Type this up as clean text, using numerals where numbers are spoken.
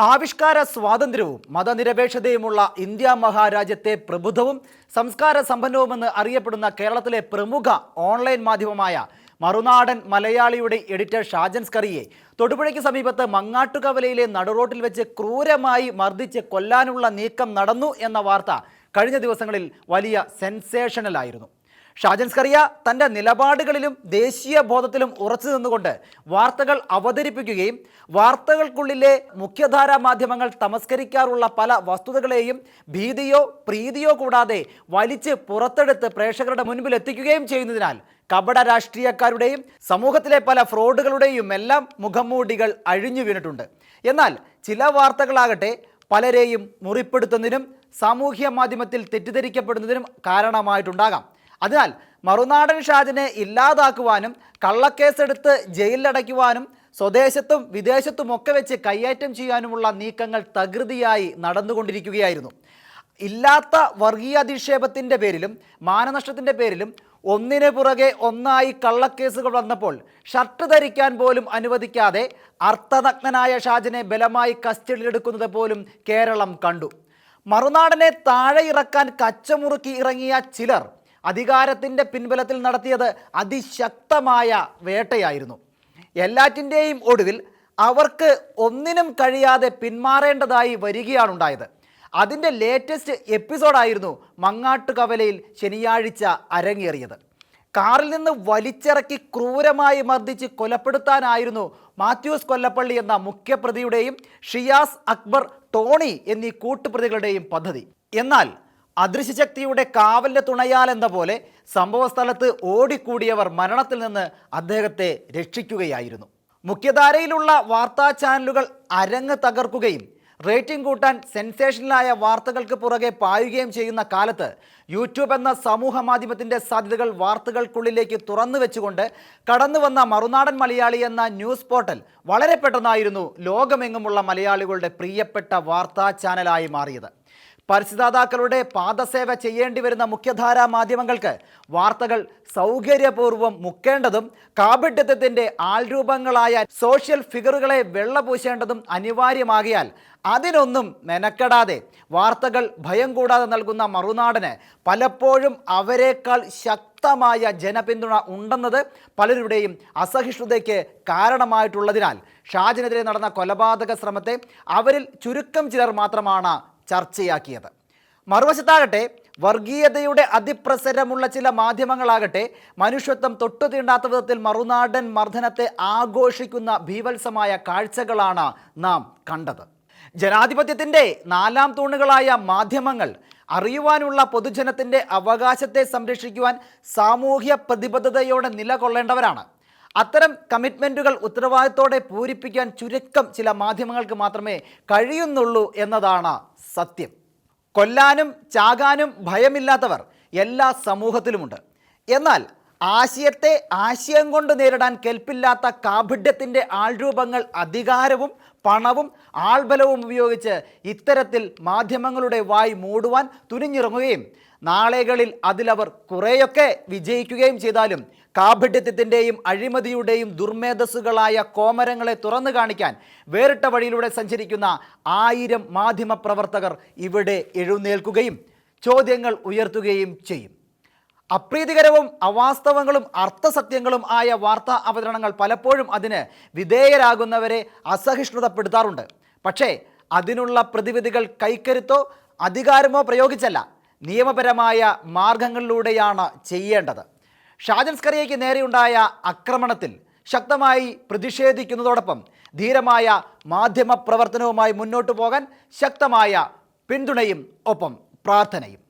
ആവിഷ്കാര സ്വാതന്ത്ര്യവും മതനിരപേക്ഷതയുമുള്ള ഇന്ത്യ മഹാരാജ്യത്തെ പ്രബുദ്ധവും സംസ്കാര സമ്പന്നവുമെന്ന് അറിയപ്പെടുന്ന കേരളത്തിലെ പ്രമുഖ ഓൺലൈൻ മാധ്യമമായ മറുനാടൻ മലയാളിയുടെ എഡിറ്റർ ഷാജൻ സ്കറിയെ തൊടുപുഴയ്ക്ക് സമീപത്ത് മങ്ങാട്ടുകവലയിലെ നടുറോട്ടിൽ വെച്ച് ക്രൂരമായി മർദ്ദിച്ച് കൊല്ലാനുള്ള നീക്കം നടന്നു എന്ന വാർത്ത കഴിഞ്ഞ ദിവസങ്ങളിൽ വലിയ സെൻസേഷണലായിരുന്നു. ഷാജൻ സ്കറിയ തൻ്റെ നിലപാടുകളിലും ദേശീയ ബോധത്തിലും ഉറച്ചു നിന്നുകൊണ്ട് വാർത്തകൾ അവതരിപ്പിക്കുകയും വാർത്തകൾക്കുള്ളിലെ മുഖ്യധാരാ മാധ്യമങ്ങൾ തമസ്കരിക്കാറുള്ള പല വസ്തുതകളെയും ഭീതിയോ പ്രീതിയോ കൂടാതെ വലിച്ച് പുറത്തെടുത്ത് പ്രേക്ഷകരുടെ മുൻപിൽ എത്തിക്കുകയും ചെയ്യുന്നതിനാൽ കപട രാഷ്ട്രീയക്കാരുടെയും സമൂഹത്തിലെ പല ഫ്രോഡുകളുടെയും എല്ലാം മുഖംമൂടികൾ അഴിഞ്ഞു വീണിട്ടുണ്ട്. എന്നാൽ ചില വാർത്തകളാകട്ടെ പലരെയും മുറിപ്പെടുത്തുന്നതിനും സാമൂഹ്യ മാധ്യമത്തിൽ തെറ്റിദ്ധരിക്കപ്പെടുന്നതിനും കാരണമായിട്ടുണ്ടാകാം. അതിനാൽ മറുനാടൻ ഷാജിനെ ഇല്ലാതാക്കുവാനും കള്ളക്കേസെടുത്ത് ജയിലിലടയ്ക്കുവാനും സ്വദേശത്തും വിദേശത്തുമൊക്കെ വെച്ച് കയ്യേറ്റം ചെയ്യാനുമുള്ള നീക്കങ്ങൾ തകൃതിയായി നടന്നുകൊണ്ടിരിക്കുകയായിരുന്നു. ഇല്ലാത്ത വർഗീയാധിക്ഷേപത്തിൻ്റെ പേരിലും മാനനഷ്ടത്തിൻ്റെ പേരിലും ഒന്നിനു പുറകെ ഒന്നായി കള്ളക്കേസുകൾ വന്നപ്പോൾ ഷർട്ട് ധരിക്കാൻ പോലും അനുവദിക്കാതെ അർത്ഥനഗ്നനായ ഷാജിനെ ബലമായി കസ്റ്റഡിയിലെടുക്കുന്നത് പോലും കേരളം കണ്ടു. മറുനാടനെ താഴെ ഇറക്കാൻ കച്ചമുറുക്കി ഇറങ്ങിയ ചിലർ അധികാരത്തിൻ്റെ പിൻബലത്തിൽ നടത്തിയത് അതിശക്തമായ വേട്ടയായിരുന്നു. എല്ലാറ്റിൻ്റെയും ഒടുവിൽ അവർക്ക് ഒന്നിനും കഴിയാതെ പിന്മാറേണ്ടതായി വരികയാണുണ്ടായത്. അതിൻ്റെ ലേറ്റസ്റ്റ് എപ്പിസോഡായിരുന്നു മങ്ങാട്ടുകവലയിൽ ശനിയാഴ്ച അരങ്ങേറിയത്. കാറിൽ നിന്ന് വലിച്ചിറക്കി ക്രൂരമായി മർദ്ദിച്ച് കൊലപ്പെടുത്താനായിരുന്നു മാത്യൂസ് കൊല്ലപ്പള്ളി എന്ന മുഖ്യപ്രതിയുടെയും ഷിയാസ് അക്ബർ ടോണി എന്നീ കൂട്ടുപ്രതികളുടെയും പദ്ധതി. എന്നാൽ അദൃശ്യശക്തിയുടെ കാവലിൻ്റെ തുണയാൽ എന്ന പോലെ സംഭവസ്ഥലത്ത് ഓടിക്കൂടിയവർ മരണത്തിൽ നിന്ന് അദ്ദേഹത്തെ രക്ഷിക്കുകയായിരുന്നു. മുഖ്യധാരയിലുള്ള വാർത്താ ചാനലുകൾ അരങ്ങ് തകർക്കുകയും റേറ്റിംഗ് കൂട്ടാൻ സെൻസേഷനിലായ വാർത്തകൾക്ക് പുറകെ പായുകയും ചെയ്യുന്ന കാലത്ത് യൂട്യൂബ് എന്ന സമൂഹ മാധ്യമത്തിൻ്റെ സാധ്യതകൾ വാർത്തകൾക്കുള്ളിലേക്ക് തുറന്നു വെച്ചുകൊണ്ട് കടന്നു വന്ന മറുനാടൻ മലയാളി എന്ന ന്യൂസ് പോർട്ടൽ വളരെ പെട്ടെന്നായിരുന്നു ലോകമെങ്ങുമുള്ള മലയാളികളുടെ പ്രിയപ്പെട്ട വാർത്താ ചാനലായി മാറിയത്. പരസ്യദാതാക്കളുടെ പാദസേവ ചെയ്യേണ്ടി വരുന്ന മുഖ്യധാരാ മാധ്യമങ്ങൾക്ക് വാർത്തകൾ സൗകര്യപൂർവ്വം മുക്കേണ്ടതും കാപട്യത്തിൻ്റെ ആൾരൂപങ്ങളായ സോഷ്യൽ ഫിഗറുകളെ വെള്ളപൂശേണ്ടതും അനിവാര്യമാകിയാൽ അതിനൊന്നും മെനക്കെടാതെ വാർത്തകൾ ഭയം കൂടാതെ നൽകുന്ന മറുനാടന് പലപ്പോഴും അവരെക്കാൾ ശക്തമായ ജനപിന്തുണ ഉണ്ടെന്നത് പലരുടെയും അസഹിഷ്ണുതയ്ക്ക് കാരണമായിട്ടുള്ളതിനാൽ ഷാജിനെതിരെ നടന്ന കൊലപാതക ശ്രമത്തെ അവരിൽ ചുരുക്കം ചിലർ മാത്രമാണ് ചർച്ചയാക്കിയത്. മറുവശത്താകട്ടെ വർഗീയതയുടെ അതിപ്രസരമുള്ള ചില മാധ്യമങ്ങളാകട്ടെ മനുഷ്യത്വം തൊട്ടു തീണ്ടാത്ത വിധത്തിൽ മറുനാടൻ മർദ്ദനത്തെ ആഘോഷിക്കുന്ന ഭീവത്സമായ കാഴ്ചകളാണ് നാം കണ്ടത്. ജനാധിപത്യത്തിൻ്റെ നാലാം തൂണുകളായ മാധ്യമങ്ങൾ അറിയുവാനുള്ള പൊതുജനത്തിൻ്റെ അവകാശത്തെ സംരക്ഷിക്കുവാൻ സാമൂഹ്യ പ്രതിബദ്ധതയോടെ നിലകൊള്ളേണ്ടവരാണ്. അത്തരം കമ്മിറ്റ്മെൻറ്റുകൾ ഉത്തരവാദിത്തോടെ പൂരിപ്പിക്കാൻ ചുരുക്കം ചില മാധ്യമങ്ങൾക്ക് മാത്രമേ കഴിയുന്നുള്ളൂ എന്നതാണ് സത്യം. കൊല്ലാനും ചാകാനും ഭയമില്ലാത്തവർ എല്ലാ സമൂഹത്തിലുമുണ്ട്. എന്നാൽ ആശയത്തെ ആശയം കൊണ്ട് നേരിടാൻ കെൽപ്പില്ലാത്ത കാപട്യത്തിൻ്റെ ആൾരൂപങ്ങൾ അധികാരവും പണവും ആൾബലവും ഉപയോഗിച്ച് ഇത്തരത്തിൽ മാധ്യമങ്ങളുടെ വായ് മൂടുവാൻ തുനിഞ്ഞിറങ്ങുകയും നാളെകളിൽ അതിലവർ കുറേയൊക്കെ വിജയിക്കുകയും ചെയ്താലും കാപട്യത്തിൻ്റെയും അഴിമതിയുടെയും ദുർമേധസ്സുകളായ കോമരങ്ങളെ തുറന്നു കാണിക്കാൻ വേറിട്ട വഴിയിലൂടെ സഞ്ചരിക്കുന്ന 1000 മാധ്യമപ്രവർത്തകർ ഇവിടെ എഴുന്നേൽക്കുകയും ചോദ്യങ്ങൾ ഉയർത്തുകയും ചെയ്യും. അപ്രീതികരവും അവാസ്തവങ്ങളും അർത്ഥസത്യങ്ങളും ആയ വാർത്താ അവതരണങ്ങൾ പലപ്പോഴും അതിന് വിധേയരാകുന്നവരെ അസഹിഷ്ണുതപ്പെടുത്താറുണ്ട്. പക്ഷേ അതിനുള്ള പ്രതിവിധികൾ കൈക്കരുത്തോ അധികാരമോ പ്രയോഗിച്ചല്ല, നിയമപരമായ മാർഗങ്ങളിലൂടെയാണ് ചെയ്യേണ്ടത്. ഷാജൻ സ്കറിയയ്ക്ക് നേരെയുണ്ടായ ആക്രമണത്തിൽ ശക്തമായി പ്രതിഷേധിക്കുന്നതോടൊപ്പം ധീരമായ മാധ്യമ പ്രവർത്തനവുമായി മുന്നോട്ടു പോകാൻ ശക്തമായ പിന്തുണയും ഒപ്പം പ്രാർത്ഥനയും.